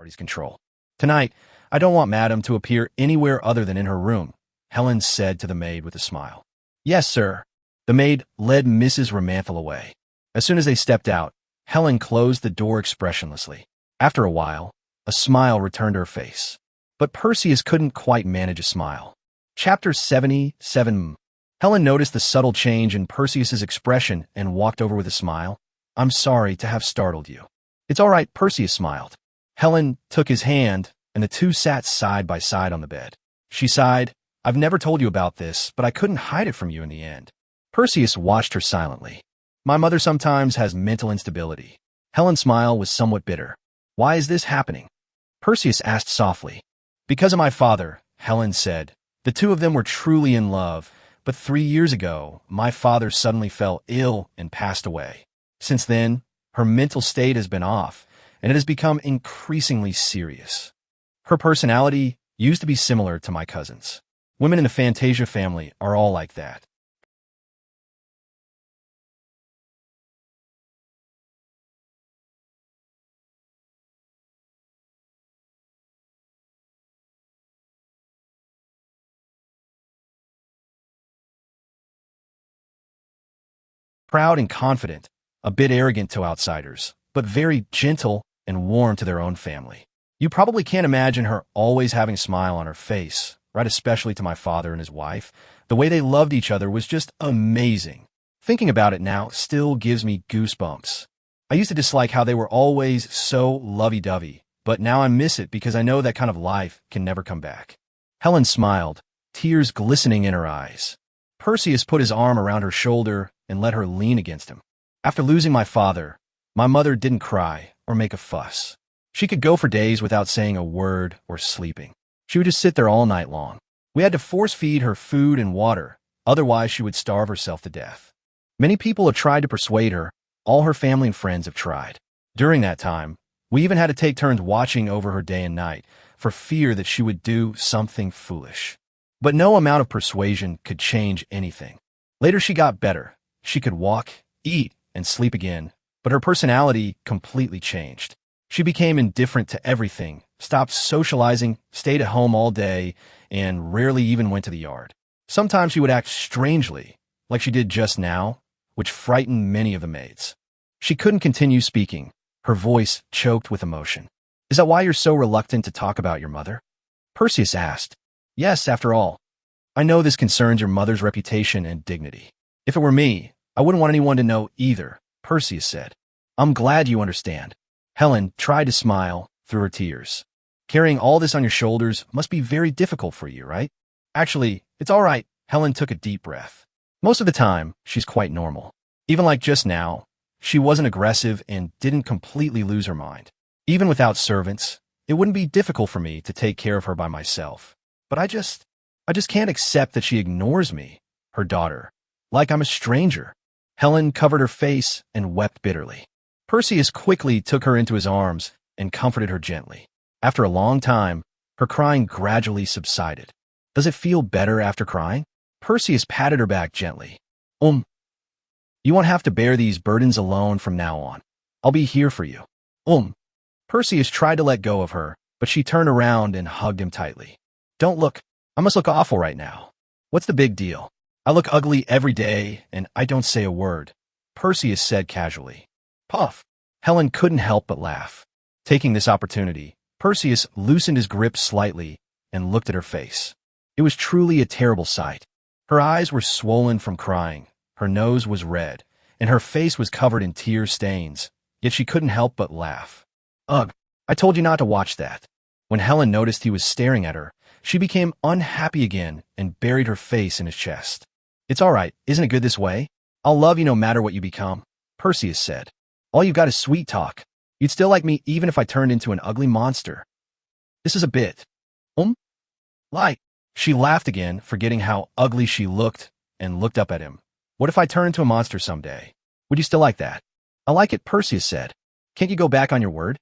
party's control. Tonight, I don't want Madame to appear anywhere other than in her room, Helen said to the maid with a smile. Yes, sir. The maid led Mrs. Ramanthel away. As soon as they stepped out, Helen closed the door expressionlessly. After a while, a smile returned to her face. But Perseus couldn't quite manage a smile. Chapter 77. Helen noticed the subtle change in Perseus's expression and walked over with a smile. I'm sorry to have startled you. It's all right, Perseus smiled. Helen took his hand, and the two sat side by side on the bed. She sighed. I've never told you about this, but I couldn't hide it from you in the end. Perseus watched her silently. My mother sometimes has mental instability. Helen's smile was somewhat bitter. Why is this happening? Perseus asked softly. Because of my father, Helen said. The two of them were truly in love, but 3 years ago, my father suddenly fell ill and passed away. Since then, her mental state has been off, and it has become increasingly serious. Her personality used to be similar to my cousin's. Women in the Fantasia family are all like that. Proud and confident, a bit arrogant to outsiders, but very gentle and warm to their own family. You probably can't imagine her always having a smile on her face, right? Especially to my father and his wife. The way they loved each other was just amazing. Thinking about it now still gives me goosebumps. I used to dislike how they were always so lovey-dovey, but now I miss it because I know that kind of life can never come back. Helen smiled, tears glistening in her eyes. Perseus put his arm around her shoulder and let her lean against him. After losing my father, my mother didn't cry or make a fuss. She could go for days without saying a word or sleeping. She would just sit there all night long. We had to force-feed her food and water, otherwise she would starve herself to death. Many people have tried to persuade her. All her family and friends have tried. During that time, we even had to take turns watching over her day and night for fear that she would do something foolish. But no amount of persuasion could change anything. Later she got better. She could walk, eat, and sleep again, but her personality completely changed. She became indifferent to everything, stopped socializing, stayed at home all day, and rarely even went to the yard. Sometimes she would act strangely, like she did just now, which frightened many of the maids. She couldn't continue speaking, her voice choked with emotion. Is that why you're so reluctant to talk about your mother? Perseus asked. Yes, after all. I know this concerns your mother's reputation and dignity. If it were me, I wouldn't want anyone to know either, Perseus said. I'm glad you understand. Helen tried to smile through her tears. Carrying all this on your shoulders must be very difficult for you, right? Actually, it's all right. Helen took a deep breath. Most of the time, she's quite normal. Even like just now, she wasn't aggressive and didn't completely lose her mind. Even without servants, it wouldn't be difficult for me to take care of her by myself. But I just can't accept that she ignores me, her daughter, like I'm a stranger. Helen covered her face and wept bitterly. Perseus quickly took her into his arms and comforted her gently. After a long time, her crying gradually subsided. Does it feel better after crying? Perseus patted her back gently. You won't have to bear these burdens alone from now on. I'll be here for you. Perseus tried to let go of her, but she turned around and hugged him tightly. Don't look. I must look awful right now. What's the big deal? I look ugly every day, and I don't say a word, Perseus said casually. Puff. Helen couldn't help but laugh. Taking this opportunity, Perseus loosened his grip slightly and looked at her face. It was truly a terrible sight. Her eyes were swollen from crying, her nose was red, and her face was covered in tear stains, yet she couldn't help but laugh. Ugh, I told you not to watch that. When Helen noticed he was staring at her, she became unhappy again and buried her face in his chest. It's all right, isn't it good this way? I'll love you no matter what you become, Perseus said. All you've got is sweet talk. You'd still like me even if I turned into an ugly monster. This is a bit. Like. She laughed again, forgetting how ugly she looked, and looked up at him. What if I turn into a monster someday? Would you still like that? I like it, Perseus said. Can't you go back on your word?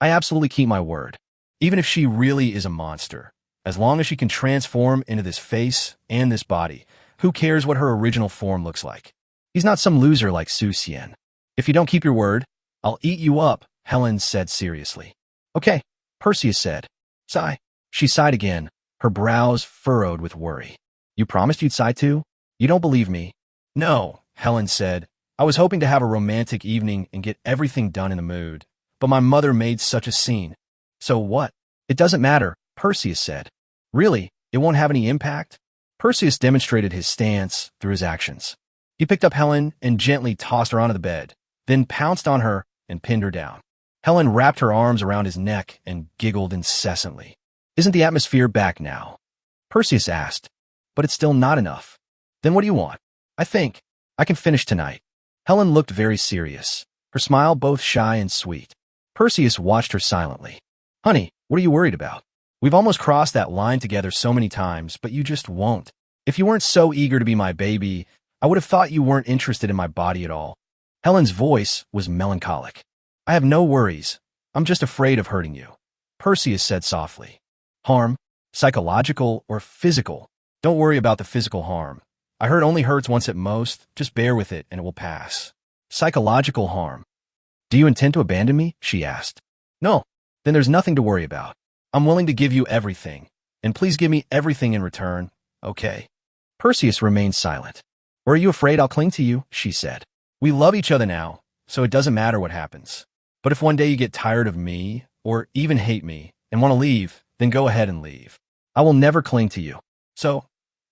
I absolutely keep my word. Even if she really is a monster. As long as she can transform into this face and this body, who cares what her original form looks like? He's not some loser like Su Xian. If you don't keep your word, I'll eat you up, Helen said seriously. Okay, Perseus said. Sigh. She sighed again, her brows furrowed with worry. You promised you'd sigh too? You don't believe me? No, Helen said. I was hoping to have a romantic evening and get everything done in the mood, but my mother made such a scene. So what? It doesn't matter, Perseus said. Really? It won't have any impact? Perseus demonstrated his stance through his actions. He picked up Helen and gently tossed her onto the bed, then pounced on her and pinned her down. Helen wrapped her arms around his neck and giggled incessantly. Isn't the atmosphere back now? Perseus asked. But it's still not enough. Then what do you want? I think I can finish tonight. Helen looked very serious, her smile both shy and sweet. Perseus watched her silently. Honey, what are you worried about? We've almost crossed that line together so many times, but you just won't. If you weren't so eager to be my baby, I would have thought you weren't interested in my body at all. Helen's voice was melancholic. I have no worries. I'm just afraid of hurting you. Perseus said softly. Harm? Psychological or physical? Don't worry about the physical harm. I heard only hurts once at most. Just bear with it and it will pass. Psychological harm. Do you intend to abandon me? She asked. No. Then there's nothing to worry about. I'm willing to give you everything. And please give me everything in return, okay? Perseus remained silent. Or are you afraid I'll cling to you? She said. We love each other now, so it doesn't matter what happens. But if one day you get tired of me, or even hate me, and want to leave, then go ahead and leave. I will never cling to you. So,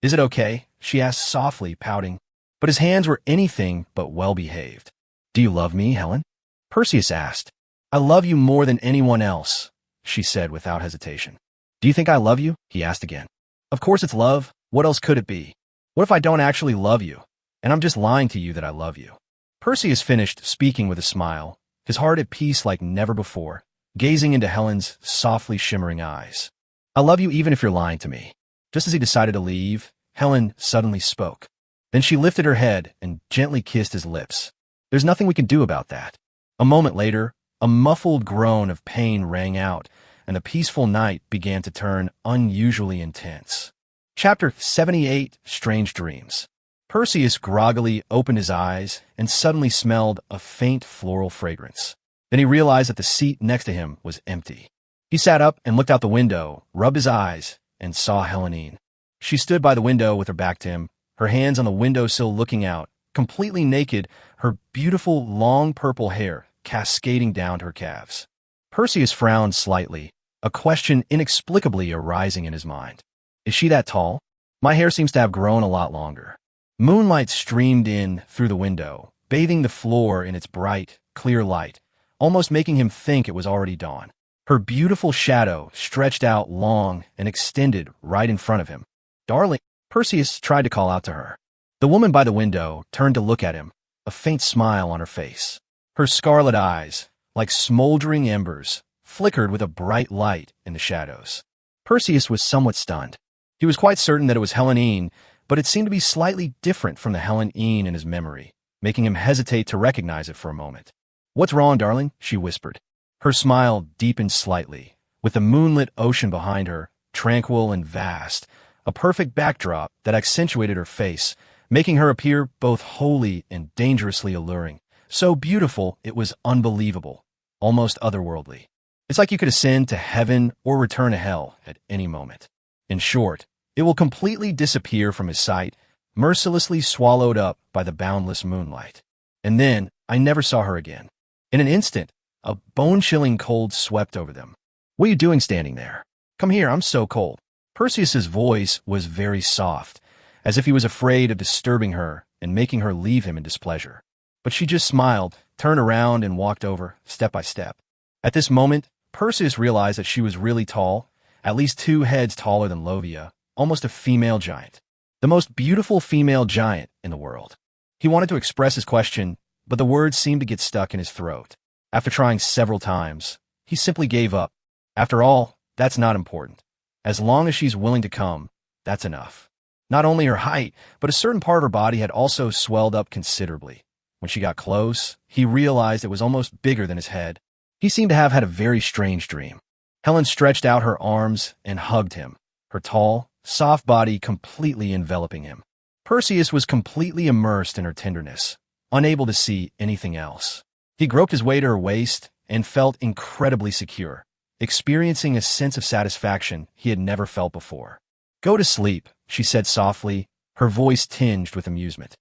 is it okay? She asked softly, pouting. But his hands were anything but well-behaved. Do you love me, Helen? Perseus asked. I love you more than anyone else, she said without hesitation. Do you think I love you? He asked again. Of course it's love. What else could it be? What if I don't actually love you, and I'm just lying to you that I love you? Perseus finished speaking with a smile, his heart at peace like never before, gazing into Helen's softly shimmering eyes. I love you even if you're lying to me. Just as he decided to leave, Helen suddenly spoke. Then she lifted her head and gently kissed his lips. There's nothing we can do about that. A moment later, a muffled groan of pain rang out, and the peaceful night began to turn unusually intense. Chapter 78, Strange Dreams. Perseus groggily opened his eyes and suddenly smelled a faint floral fragrance. Then he realized that the seat next to him was empty. He sat up and looked out the window, rubbed his eyes, and saw Helene. She stood by the window with her back to him, her hands on the windowsill looking out, completely naked, her beautiful long purple hair cascading down to her calves. Perseus frowned slightly, a question inexplicably arising in his mind. Is she that tall? My hair seems to have grown a lot longer. Moonlight streamed in through the window, bathing the floor in its bright, clear light, almost making him think it was already dawn. Her beautiful shadow stretched out long and extended right in front of him. Darling, Perseus tried to call out to her. The woman by the window turned to look at him, a faint smile on her face. Her scarlet eyes, like smoldering embers, flickered with a bright light in the shadows. Perseus was somewhat stunned. He was quite certain that it was Helene, but it seemed to be slightly different from the Helene in his memory, making him hesitate to recognize it for a moment. What's wrong, darling? She whispered. Her smile deepened slightly, with the moonlit ocean behind her, tranquil and vast, a perfect backdrop that accentuated her face, making her appear both holy and dangerously alluring. So beautiful, it was unbelievable, almost otherworldly. It's like you could ascend to heaven or return to hell at any moment. In short, it will completely disappear from his sight, mercilessly swallowed up by the boundless moonlight. And then, I never saw her again. In an instant, a bone-chilling cold swept over them. What are you doing standing there? Come here, I'm so cold. Perseus's voice was very soft, as if he was afraid of disturbing her and making her leave him in displeasure. But she just smiled, turned around, and walked over, step by step. At this moment, Perseus realized that she was really tall, at least 2 heads taller than Lovia, almost a female giant. The most beautiful female giant in the world. He wanted to express his question, but the words seemed to get stuck in his throat. After trying several times, he simply gave up. After all, that's not important. As long as she's willing to come, that's enough. Not only her height, but a certain part of her body had also swelled up considerably. When she got close, he realized it was almost bigger than his head. He seemed to have had a very strange dream. Helen stretched out her arms and hugged him, her tall, soft body completely enveloping him. Perseus was completely immersed in her tenderness, unable to see anything else. He groped his way to her waist and felt incredibly secure, experiencing a sense of satisfaction he had never felt before. "Go to sleep," she said softly, her voice tinged with amusement.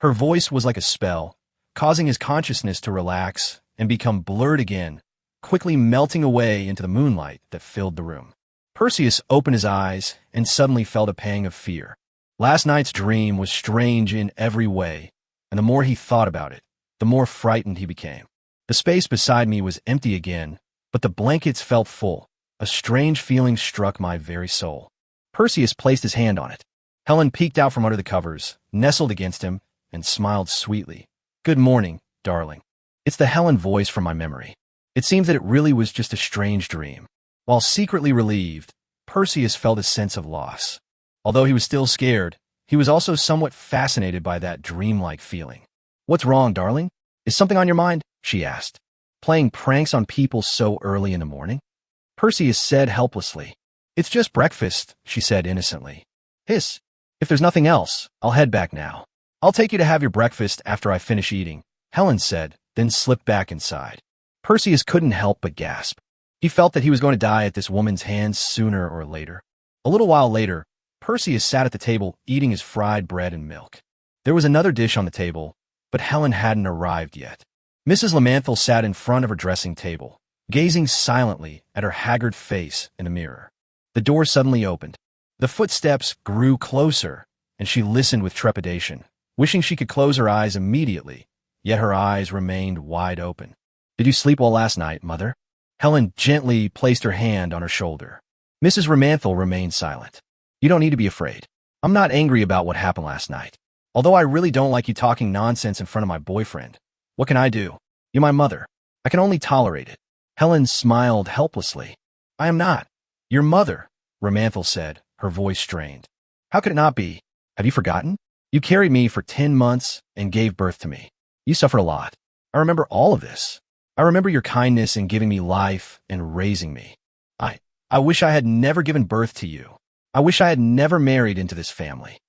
Her voice was like a spell, causing his consciousness to relax and become blurred again, quickly melting away into the moonlight that filled the room. Perseus opened his eyes and suddenly felt a pang of fear. Last night's dream was strange in every way, and the more he thought about it, the more frightened he became. The space beside me was empty again, but the blankets felt full. A strange feeling struck my very soul. Perseus placed his hand on it. Helen peeked out from under the covers, nestled against him, and smiled sweetly. "Good morning, darling." It's the Helen voice from my memory. It seemed that it really was just a strange dream. While secretly relieved, Perseus felt a sense of loss. Although he was still scared, he was also somewhat fascinated by that dreamlike feeling. "What's wrong, darling? Is something on your mind?" she asked. "Playing pranks on people so early in the morning?" Perseus said helplessly. "It's just breakfast," she said innocently. "Hiss. If there's nothing else, I'll head back now." "I'll take you to have your breakfast after I finish eating," Helen said, then slipped back inside. Perseus couldn't help but gasp. He felt that he was going to die at this woman's hands sooner or later. A little while later, Perseus sat at the table eating his fried bread and milk. There was another dish on the table, but Helen hadn't arrived yet. Mrs. Lamanthal sat in front of her dressing table, gazing silently at her haggard face in a mirror. The door suddenly opened. The footsteps grew closer, and she listened with trepidation, wishing she could close her eyes immediately, yet her eyes remained wide open. "Did you sleep well last night, Mother?" Helen gently placed her hand on her shoulder. Mrs. Lamanthal remained silent. "You don't need to be afraid. I'm not angry about what happened last night. Although I really don't like you talking nonsense in front of my boyfriend. What can I do? You're my mother. I can only tolerate it." Helen smiled helplessly. "I am not your mother," Lamanthal said, her voice strained. "How could it not be? Have you forgotten? You carried me for 10 months and gave birth to me. You suffered a lot. I remember all of this. I remember your kindness in giving me life and raising me. I wish I had never given birth to you. I wish I had never married into this family."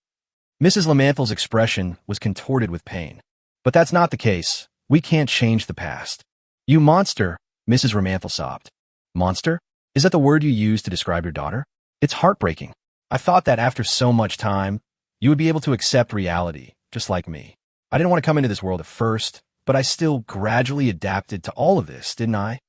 Mrs. Lamanthal's expression was contorted with pain. "But that's not the case. We can't change the past." "You monster," Mrs. Lamanthal sobbed. "Monster? Is that the word you use to describe your daughter? It's heartbreaking. I thought that after so much time, you would be able to accept reality, just like me. I didn't want to come into this world at first, but I still gradually adapted to all of this, didn't I?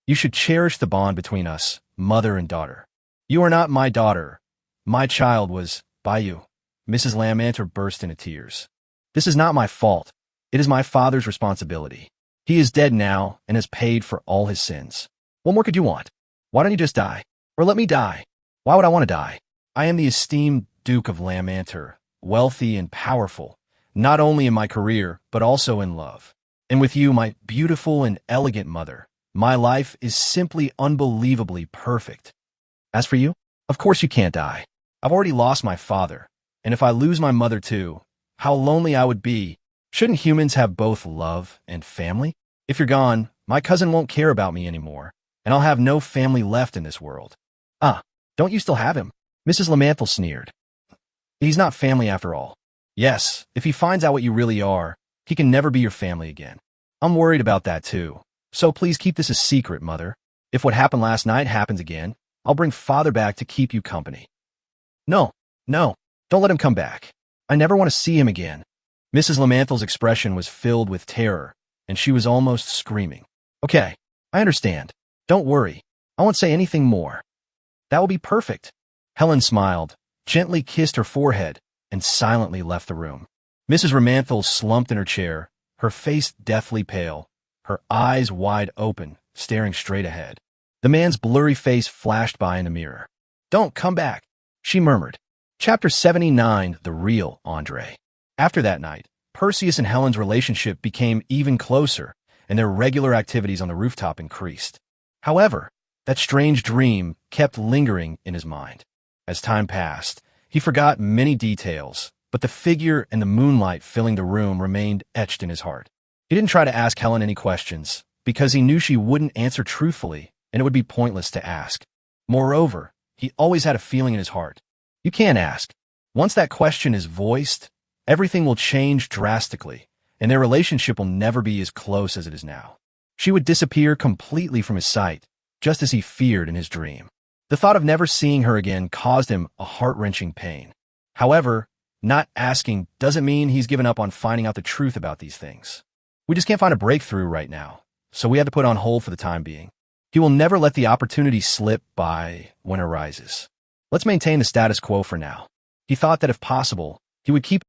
You should cherish the bond between us, mother and daughter. You are not my daughter. My child was by you." Mrs. Lamanthal burst into tears. "This is not my fault. It is my father's responsibility. He is dead now and has paid for all his sins. What more could you want? Why don't you just die? Or let me die? Why would I want to die? I am the esteemed Duke of Lamantar, wealthy and powerful, not only in my career, but also in love. And with you, my beautiful and elegant mother, my life is simply unbelievably perfect. As for you, of course you can't die. I've already lost my father, and if I lose my mother too, how lonely I would be. Shouldn't humans have both love and family? If you're gone, my cousin won't care about me anymore, and I'll have no family left in this world." "Ah, don't you still have him?" Mrs. Lamanthal sneered. "He's not family after all. Yes, if he finds out what you really are, he can never be your family again. I'm worried about that too. So please keep this a secret, Mother. If what happened last night happens again, I'll bring Father back to keep you company." No, don't let him come back. I never want to see him again." Mrs. Lamanthal's expression was filled with terror, and she was almost screaming. "Okay, I understand. Don't worry. I won't say anything more." "That will be perfect." Helen smiled, gently kissed her forehead, and silently left the room. Mrs. Lamanthal slumped in her chair, her face deathly pale, her eyes wide open, staring straight ahead. The man's blurry face flashed by in the mirror. "Don't come back," she murmured. Chapter 79, The Real Andre. After that night, Perseus and Helen's relationship became even closer, and their regular activities on the rooftop increased. However, that strange dream kept lingering in his mind. As time passed, he forgot many details, but the figure and the moonlight filling the room remained etched in his heart. He didn't try to ask Helen any questions, because he knew she wouldn't answer truthfully, and it would be pointless to ask. Moreover, he always had a feeling in his heart. You can't ask. Once that question is voiced, everything will change drastically, and their relationship will never be as close as it is now. She would disappear completely from his sight, just as he feared in his dream. The thought of never seeing her again caused him a heart-wrenching pain. However, not asking doesn't mean he's given up on finding out the truth about these things. We just can't find a breakthrough right now, so we have to put on hold for the time being. He will never let the opportunity slip by when it arises. Let's maintain the status quo for now. He thought that if possible, he would keep